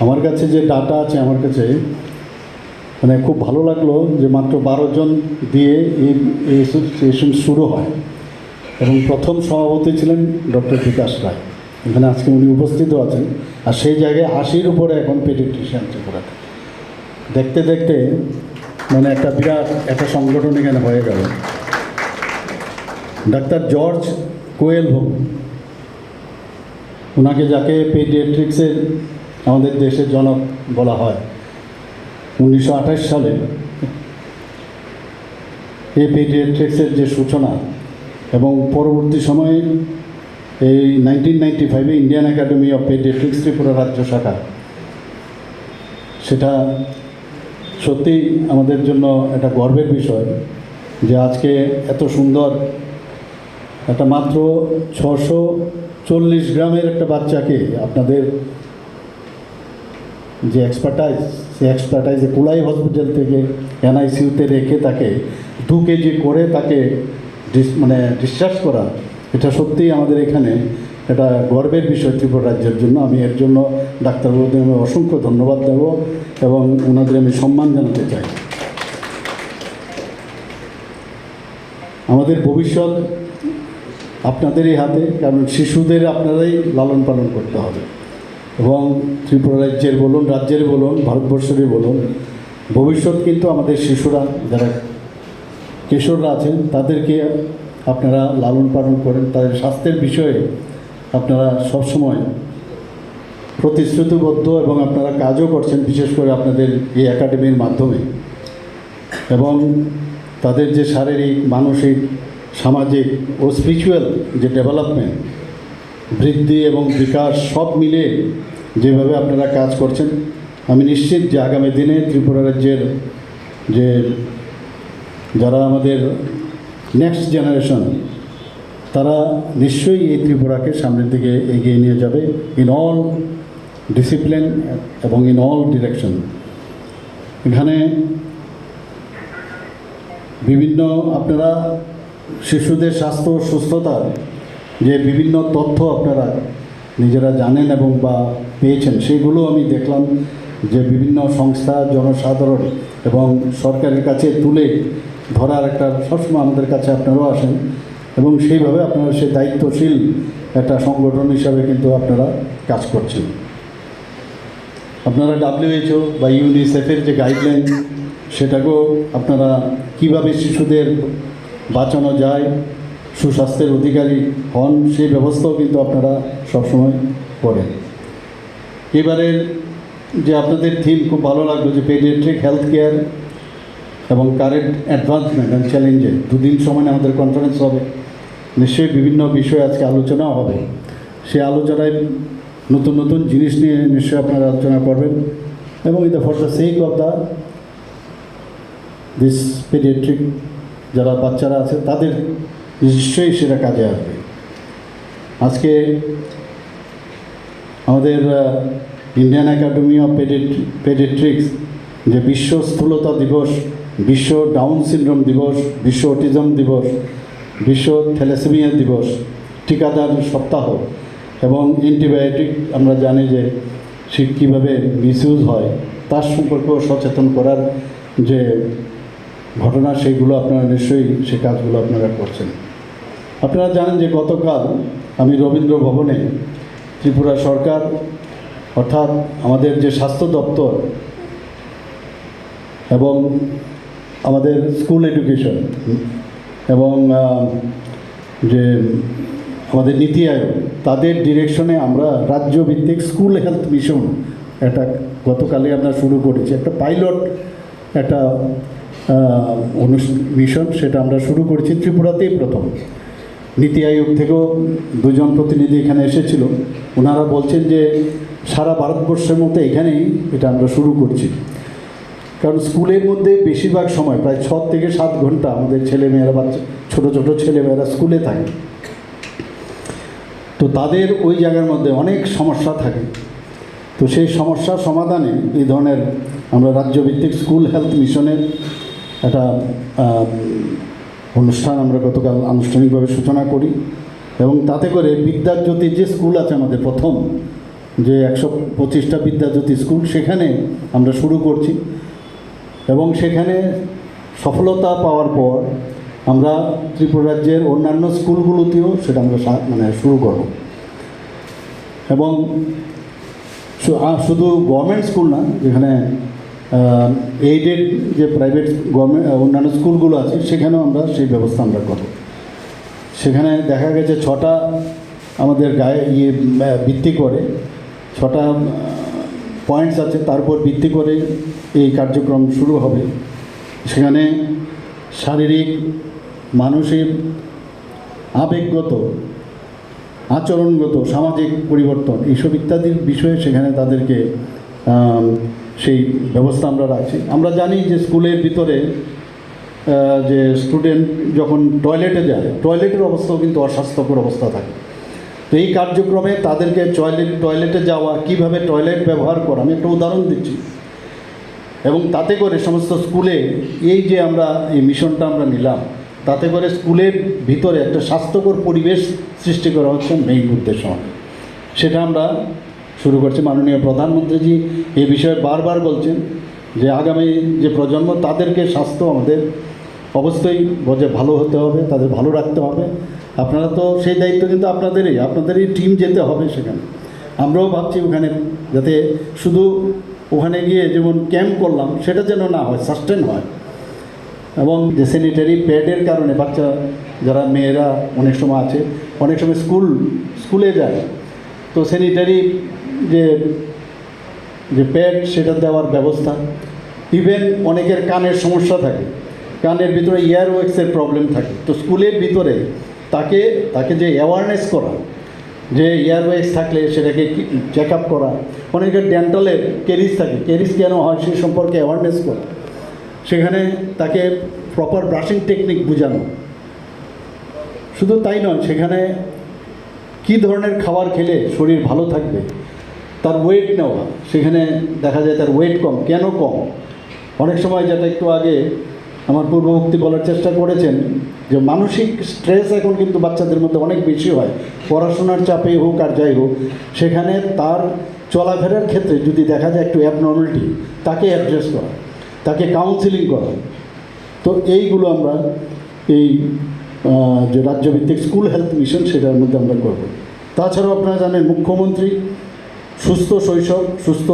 আমার কাছে যে ডাটা আছে, আমার কাছে মানে খুব ভালো লাগলো যে মাত্র 12 জন দিয়ে এই অ্যাসোসিয়েশন শুরু হয় এবং প্রথম সভাপতি ছিলেন ডক্টর বিকাশ রায়। এখানে আজকে উনি উপস্থিত আছেন। আর সেই জায়গায় 80-র উপরে এখন পেডিয়াট্রিশিয়ান ত্রিপুরাতে। দেখতে দেখতে মানে একটা বিরাট একটা সংগঠন এখানে হয়ে গেল। ডাক্তার জর্জ কোয়েলভো, ওনাকে যাকে পেডিয়াট্রিক্সের আমাদের দেশের জনক বলা হয়, 1928 সালে এই পেডিয়াট্রিক্সের যে সূচনা এবং পরবর্তী সময়ে এই 1995-এ Indian Academy of Pediatrics Tripura রাজ্য শাখা, সেটা সত্যিই আমাদের জন্য একটা গর্বের বিষয় যে আজকে এত সুন্দর একটা মাত্র 640 গ্রামের একটা বাচ্চাকে আপনাদের যে এক্সপার্টাইজ, সেই এক্সপার্টাইজে কুলাই হসপিটাল থেকে এনআইসিউতে রেখে তাকে 2 কেজি করে তাকে ডিসচার্জ করা, এটা সত্যিই আমাদের এখানে এটা গর্বের বিষয় ত্রিপুরা রাজ্যের জন্য। আমি এর জন্য ডাক্তারবাবুদের আমি অসংখ্য ধন্যবাদ দেব এবং ওনাদের আমি সম্মান জানাতে চাই। আমাদের ভবিষ্যৎ আপনাদেরই হাতে, কারণ শিশুদের আপনারাই লালন পালন করতে হবে এবং ত্রিপুরা রাজ্যের বলুন, রাজ্যের বলুন, ভারতবর্ষেরই বলুন, ভবিষ্যৎ কিন্তু আমাদের শিশুরা, যারা কিশোররা আছেন, তাদেরকে আপনারা লালন পালন করেন। তাদের স্বাস্থ্যের বিষয়ে আপনারা সবসময় প্রতিশ্রুতিবদ্ধ এবং আপনারা কাজও করছেন, বিশেষ করে আপনাদের এই একাডেমির মাধ্যমে। এবং তাদের যে শারীরিক, মানসিক, সামাজিক ও স্পিরিচুয়াল যে ডেভেলপমেন্ট, বৃদ্ধি এবং বিকাশ সব মিলে যেভাবে আপনারা কাজ করছেন, আমি নিশ্চিত যে আগামী দিনে ত্রিপুরা রাজ্যের যে যারা আমাদের নেক্সট জেনারেশন, তারা নিশ্চয়ই এই ত্রিপুরাকে সামনের দিকে এগিয়ে নিয়ে যাবে ইন অল ডিসিপ্লিন এবং ইন অল ডিরেকশন। এখানে বিভিন্ন আপনারা শিশুদের স্বাস্থ্য ও সুস্থতার যে বিভিন্ন তথ্য আপনারা নিজেরা জানেন এবং বা পেয়েছেন, সেগুলো আমি দেখলাম যে বিভিন্ন সংস্থা, জনসাধারণ এবং সরকারের কাছে তুলে ধরার একটা সবসময় আমাদের কাছে আপনারাও আসেন এবং সেইভাবে আপনারা সে দায়িত্বশীল একটা সংগঠন হিসাবে কিন্তু আপনারা কাজ করছেন। আপনারা WHO বা ইউনিসেফের যে গাইডলাইন, সেটাকেও আপনারা কিভাবে শিশুদের বাঁচানো যায়, সুস্বাস্থ্যের অধিকারী হন, সেই ব্যবস্থাও কিন্তু আপনারা সবসময় করেন। এবারের যে আপনাদের থিম খুব ভালো লাগলো, যে পেডিয়াট্রিক হেলথ কেয়ার এবং কারেন্ট অ্যাডভান্সমেন্ট অ্যান্ড চ্যালেঞ্জে। 2 দিন সময় আমাদের কনফারেন্স হবে, নিশ্চয়ই বিভিন্ন বিষয়ে আজকে আলোচনাও হবে। সেই আলোচনায় নতুন নতুন জিনিস নিয়ে নিশ্চয়ই আপনারা আলোচনা করবেন এবং for the sake of this paediatric যারা বাচ্চারা আছে, তাদের নিশ্চয়ই সেটা কাজে আসবে। আজকে আমাদের ইন্ডিয়ান একাডেমি অফ পেডিয়াট্রিক্স যে বিশ্ব স্থূলতা দিবস, বিশ্ব ডাউন সিনড্রোম দিবস, বিশ্ব অটিজম দিবস, বিশ্ব থ্যালাসেমিয়া দিবস, টিকাদান সপ্তাহ এবং অ্যান্টিবায়োটিক আমরা জানি যে সে কীভাবে মিসইউজ হয় তার সম্পর্কেও সচেতন করার যে ঘটনা, সেইগুলো আপনারা নিশ্চয়ই সে কাজগুলো আপনারা করছেন। আপনারা জানেন যে গতকাল আমি রবীন্দ্র ভবনে ত্রিপুরা সরকার, অর্থাৎ আমাদের যে স্বাস্থ্য দপ্তর এবং আমাদের স্কুল এডুকেশন এবং যে আমাদের নীতি আয়োগ, তাদের ডিরেকশনে আমরা রাজ্যভিত্তিক স্কুল হেলথ মিশন একটা গতকালই আমরা শুরু করেছি, একটা পাইলট একটা মিশন, সেটা আমরা শুরু করেছি ত্রিপুরাতেই প্রথম। নীতি আয়োগ থেকেও 2 জন প্রতিনিধি এখানে এসেছিল। ওনারা বলছেন যে সারা ভারতবর্ষের মধ্যে এখানেই এটা আমরা শুরু করছি, কারণ স্কুলের মধ্যে বেশিরভাগ সময় প্রায় 6 থেকে 7 ঘন্টা আমাদের ছেলেমেয়েরা, বাচ্চা ছোটো ছোটো ছেলেমেয়েরা স্কুলে থাকে। তো তাদের ওই জায়গার মধ্যে অনেক সমস্যা থাকে। তো সেই সমস্যার সমাধানে এই ধরনের আমরা রাজ্যভিত্তিক স্কুল হেলথ মিশনের একটা অনুষ্ঠান আমরা গতকাল আনুষ্ঠানিকভাবে সূচনা করি এবং তাতে করে বিদ্যাজ্যোতির যে স্কুল আছে আমাদের প্রথম, যে 125টা বিদ্যাজ্যোতি স্কুল, সেখানে আমরা শুরু করছি এবং সেখানে সফলতা পাওয়ার পর আমরা ত্রিপুরা রাজ্যের অন্যান্য স্কুলগুলোতেও সেটা আমরা শুরু করব। এবং শুধু গভর্নমেন্ট স্কুল না, যেখানে এইডেড যে প্রাইভেট গভর্নমেন্ট অন্যান্য স্কুলগুলো আছে সেখানেও আমরা সেই ব্যবস্থা আমরা করব। সেখানে দেখা গেছে 6টা আমাদের গায়ে ভিত্তি করে 6টা পয়েন্টস আছে, তারপর ভিত্তি করে এই কার্যক্রম শুরু হবে। সেখানে শারীরিক, মানসিক, আবেগগত, আচরণগত, সামাজিক পরিবর্তন এইসব ইত্যাদির বিষয়ে সেখানে তাদেরকে সেই ব্যবস্থা আমরা রাখছি। আমরা জানি যে স্কুলের ভিতরে যে স্টুডেন্ট যখন টয়লেটে যায়, টয়লেটের অবস্থাও কিন্তু অস্বাস্থ্যকর অবস্থা থাকে। তো এই কার্যক্রমে তাদেরকে টয়লেটে যাওয়া, কিভাবে টয়লেট ব্যবহার করা, আমি একটা উদাহরণ দিচ্ছি। এবং তাতে করে সমস্ত স্কুলে এই যে আমরা এই মিশনটা আমরা নিলাম, তাতে করে স্কুলের ভিতরে একটা স্বাস্থ্যকর পরিবেশ সৃষ্টি করা হচ্ছে মেইন উদ্দেশ্য। সেটা আমরা শুরু করছি। মাননীয় প্রধানমন্ত্রীজি এই বিষয়ে বারবার বলছেন যে আগামী যে প্রজন্ম, তাদেরকে স্বাস্থ্য আমাদের অবশ্যই ভালো হতে হবে, তাদের ভালো রাখতে হবে। আপনারা তো সেই দায়িত্ব কিন্তু আপনাদেরই টিম যেতে হবে সেখানে। আমরাও ভাবছি ওখানে যাতে শুধু ওখানে গিয়ে যেমন ক্যাম্প করলাম সেটা যেন না হয়, সাস্টেন হয়। এবং যে স্যানিটারি প্যাডের কারণে বাচ্চা যারা মেয়েরা অনেক সময় আছে, অনেক সময় স্কুলে যায়, তো স্যানিটারি যে প্যাড সেটা দেওয়ার ব্যবস্থা। ইভেন অনেকের কানের সমস্যা থাকে, কানের ভিতরে ইয়ারওয়েক্সের প্রবলেম থাকে, তো স্কুলের ভিতরে তাকে যে অ্যাওয়ারনেস করা, যে এয়ারওয়েজ থাকলে সেটাকে চেক আপ করা, অনেকের ডেন্টালের ক্যারিজ থাকে, ক্যারিজ কেন হয় সে সম্পর্কে অ্যাওয়ারনেস করা, সেখানে তাকে প্রপার ব্রাশিং টেকনিক বোঝানো। শুধু তাই নয়, সেখানে কী ধরনের খাবার খেলে শরীর ভালো থাকবে, তার ওয়েট নেওয়া। সেখানে দেখা যায় তার ওয়েট কম, কেন কম। অনেক সময় যেটা একটু আগে আমার পূর্ববর্তী বলার চেষ্টা করেছেন যে মানসিক স্ট্রেস এখন কিন্তু বাচ্চাদের মধ্যে অনেক বেশি হয়, পড়াশোনার চাপেই হোক আর যাই হোক। সেখানে তার চলাফেরার ক্ষেত্রে যদি দেখা যায় একটু অ্যাবনর্মালিটি, তাকে অ্যাড্রেস করা, তাকে কাউন্সিলিং করা। তো এইগুলো আমরা এই যে রাজ্যভিত্তিক স্কুল হেলথ মিশন সেটার মধ্যে আমরা করব। তাছাড়াও আপনারা জানেন মুখ্যমন্ত্রী সুস্থ শৈশব সুস্থ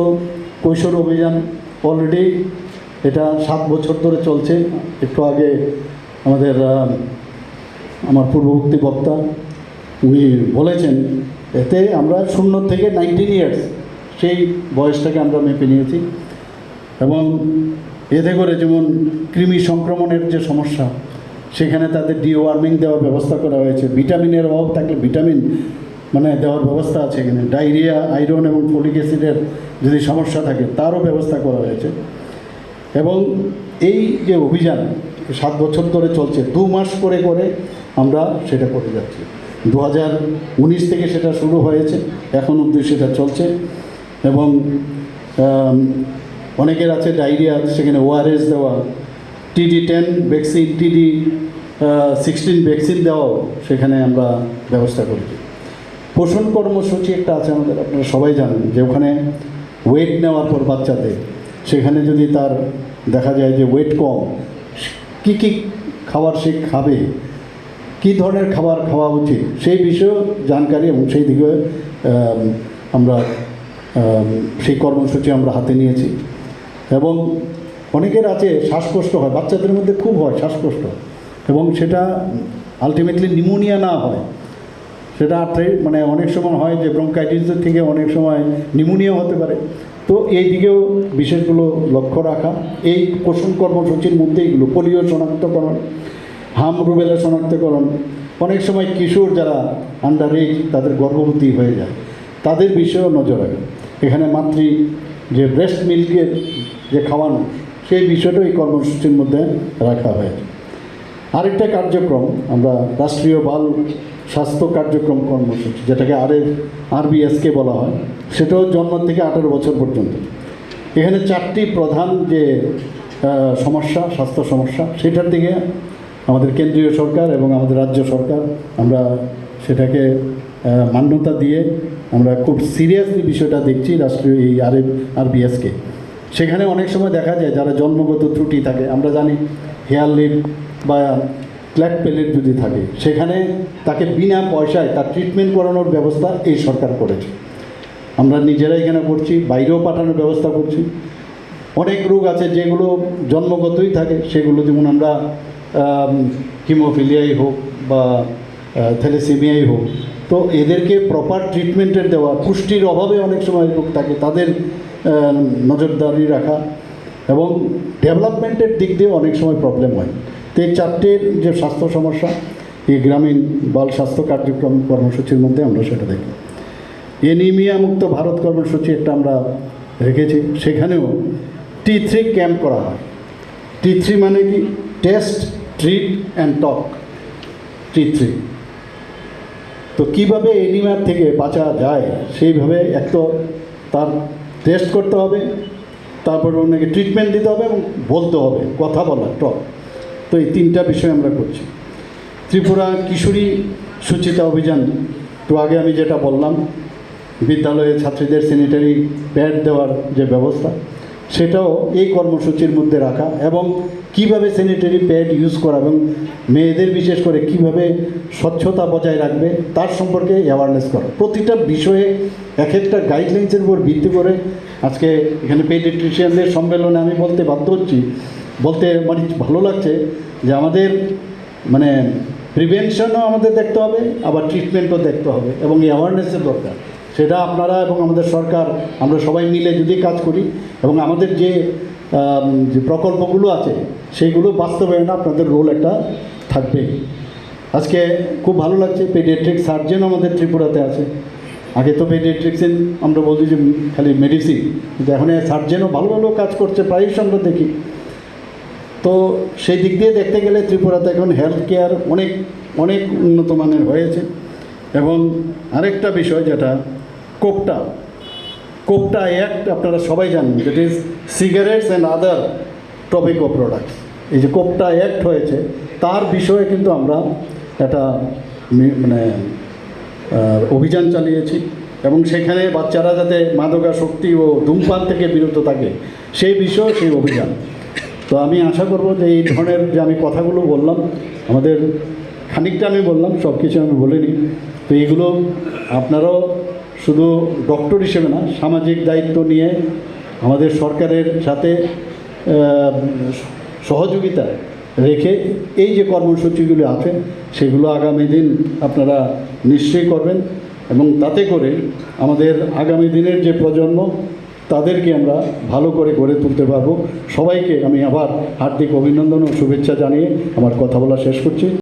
কৈশোর অভিযান অলরেডি এটা 7 বছর ধরে চলছে। একটু আগে আমার পূর্ববর্তী বক্তা উনি বলেছেন, এতে আমরা 0 থেকে 19 ইয়ার্স সেই বয়সটাকে আমরা মেপে নিয়েছি। এবং এতে করে যেমন কৃমি সংক্রমণের যে সমস্যা, সেখানে তাদের ডিওয়ার্মিং দেওয়ার ব্যবস্থা করা হয়েছে। ভিটামিনের অভাব থাকলে ভিটামিন দেওয়ার ব্যবস্থা আছে এখানে। ডায়রিয়া, আয়রন এবং ফলিক অ্যাসিডের যদি সমস্যা থাকে তারও ব্যবস্থা করা হয়েছে। এবং এই যে অভিযান 7 বছর ধরে চলছে, 2 মাস করে আমরা সেটা করে যাচ্ছি। 2019 থেকে সেটা শুরু হয়েছে, এখন অবধি সেটা চলছে। এবং অনেকের আছে ডায়রিয়া, সেখানে ওআরএস দেওয়া, TD10 ভ্যাকসিন, TD16 ভ্যাকসিন দেওয়াও সেখানে আমরা ব্যবস্থা করেছি। পোষণ কর্মসূচি একটা আছে আমাদের, আপনারা সবাই জানেন যে ওখানে ওয়েট নেওয়ার পর বাচ্চাদের সেখানে যদি তার দেখা যায় যে ওয়েট কম, কী খাবার সে খাবে, কী ধরনের খাবার খাওয়া উচিত সেই বিষয়েও জানকারি, এবং সেই দিকে আমরা সেই কর্মসূচি আমরা হাতে নিয়েছি। এবং অনেকের আছে শ্বাসকষ্ট হয়, বাচ্চাদের মধ্যে খুব হয় শ্বাসকষ্ট, এবং সেটা আলটিমেটলি নিউমোনিয়া না হয়, সেটা অনেক সময় হয় যে ব্রঙ্কাইটিসের থেকে অনেক সময় নিউমোনিয়া হতে পারে। তো এই দিকেও বিশেষগুলো লক্ষ্য রাখা। এই পোষণ কর্মসূচির মধ্যে এইগুলো পোলিও শনাক্তকরণ, হাম রুবেলা শনাক্তকরণ, অনেক সময় কিশোর যারা আন্ডার এজ তাদের গর্ভবতী হয়ে যায় তাদের বিষয়েও নজর রাখে। এখানে যে ব্রেস্ট মিল্কের যে খাওয়ানো সেই বিষয়টাও এই কর্মসূচির মধ্যে রাখা হয়েছে। আরেকটা কার্যক্রম আমরা রাষ্ট্রীয় বাল স্বাস্থ্য কার্যক্রম কর্মসূচি, যেটাকে RBSK বলা হয়, সেটাও জন্ম থেকে 18 বছর পর্যন্ত। এখানে 4টি প্রধান যে স্বাস্থ্য সমস্যা, সেটার দিকে আমাদের কেন্দ্রীয় সরকার এবং আমাদের রাজ্য সরকার আমরা সেটাকে মান্যতা দিয়ে আমরা খুব সিরিয়াসলি বিষয়টা দেখছি রাষ্ট্রীয় এই আরবিএসকে। সেখানে অনেক সময় দেখা যায় যারা জন্মগত ত্রুটি থাকে, আমরা জানি হেয়ার লিপ বা ফ্ল্যাট প্লেট যদি থাকে, সেখানে তাকে বিনা পয়সায় তার ট্রিটমেন্ট করানোর ব্যবস্থা এই সরকার করেছে। আমরা নিজেরা এখানে করছি, বাইরেও পাঠানোর ব্যবস্থা করছি। অনেক রোগ আছে যেগুলো জন্মগতই থাকে, সেগুলো যেমন আমরা হিমোফিলিয়াই হোক বা থ্যালাসেমিয়াই হোক, তো এদেরকে প্রপার ট্রিটমেন্টের দেওয়া, পুষ্টির অভাবে অনেক সময় রোগ থাকে, তাদের নজরদারি রাখা এবং ডেভেলপমেন্টের দিক দিয়ে অনেক সময় প্রবলেম হয়। তো এই চারটের যে স্বাস্থ্য সমস্যা এই গ্রামীণ বাল স্বাস্থ্য কার্যক্রম কর্মসূচির মধ্যে আমরা সেটা দেখি। এনিমিয়া মুক্ত ভারত কর্মসূচি একটা আমরা রেখেছি, সেখানেও T3 ক্যাম্প করা হয়। T3 মানে কি? Test, treat and talk, T3। তো কীভাবে এনিমিয়া থেকে বাঁচা যায় সেইভাবে এক তো তার টেস্ট করতে হবে, তারপর ওনাকে ট্রিটমেন্ট দিতে হবে এবং বলতে হবে, কথা বলা, টক। তো এই তিনটা বিষয় আমরা করছি। ত্রিপুরা কিশোরী সুচিতা অভিযান, তো আগে আমি যেটা বললাম, বিদ্যালয়ে ছাত্রীদের স্যানিটারি প্যাড দেওয়ার যে ব্যবস্থা, সেটাও এই কর্মসূচির মধ্যে রাখা এবং কিভাবে স্যানিটারি প্যাড ইউজ করা এবং মেয়েদের বিশেষ করে কিভাবে স্বচ্ছতা বজায় রাখবে তার সম্পর্কে অ্যাওয়ারনেস করা। প্রতিটা বিষয়ে এক একটা গাইডলাইন্সের উপর ভিত্তি করে আজকে এখানে পেডিয়াট্রিশিয়ানদের সম্মেলনে আমি বলতে বাধ্য হচ্ছি, বলতে মানে ভালো লাগছে যে আমাদের মানে প্রিভেনশনও আমাদের দেখতে হবে, আবার ট্রিটমেন্টও দেখতে হবে এবং অ্যাওয়ারনেসের দরকার। সেটা আপনারা এবং আমাদের সরকার, আমরা সবাই মিলে যদি কাজ করি এবং আমাদের যে প্রকল্পগুলো আছে সেইগুলো বাস্তবায়নে আপনাদের রোল একটা থাকবে। আজকে খুব ভালো লাগছে, পেডিয়াট্রিক সার্জেন আমাদের ত্রিপুরাতে আছে। আগে তো পেডিয়াট্রিক্সের আমরা বলছি যে খালি মেডিসিন, কিন্তু এখন সার্জেনও ভালো ভালো কাজ করছে, প্রায়ই আমরা দেখি। তো সেই দিক দিয়ে দেখতে গেলে ত্রিপুরাতে এখন হেলথ কেয়ার অনেক অনেক উন্নত মানের হয়েছে। এবং আরেকটা বিষয় যেটা কোপটা অ্যাক্ট, আপনারা সবাই জানেন, that is cigarettes and other tobacco products. এই যে কোপটা অ্যাক্ট হয়েছে তার বিষয়ে কিন্তু আমরা একটা মানে অভিযান চালিয়েছি এবং সেখানে বাচ্চারা যাতে মাদকাসক্তি ও ধূমপান থেকে বিরত থাকে সেই বিষয়ে সেই অভিযান। তো আমি আশা করব যে এই ধরনের যে আমি কথাগুলো বললাম, আমাদের খানিকটা আমি বললাম, সব কিছু আমি বলিনি। তো এইগুলো আপনারাও শুধু ডক্টর হিসেবে না, সামাজিক দায়িত্ব নিয়ে আমাদের সরকারের সাথে সহযোগিতা রেখে এই যে কর্মসূচিগুলো আছে সেগুলো আগামী দিন আপনারা নিশ্চয়ই করবেন এবং তাতে করে আমাদের আগামী দিনের যে প্রজন্ম তাদেরকে আমরা ভালো করে গড়ে তুলতে পারবো। সবাইকে আমি আবার হার্দিক অভিনন্দন ও শুভেচ্ছা জানিয়ে আমার কথা বলা শেষ করছি।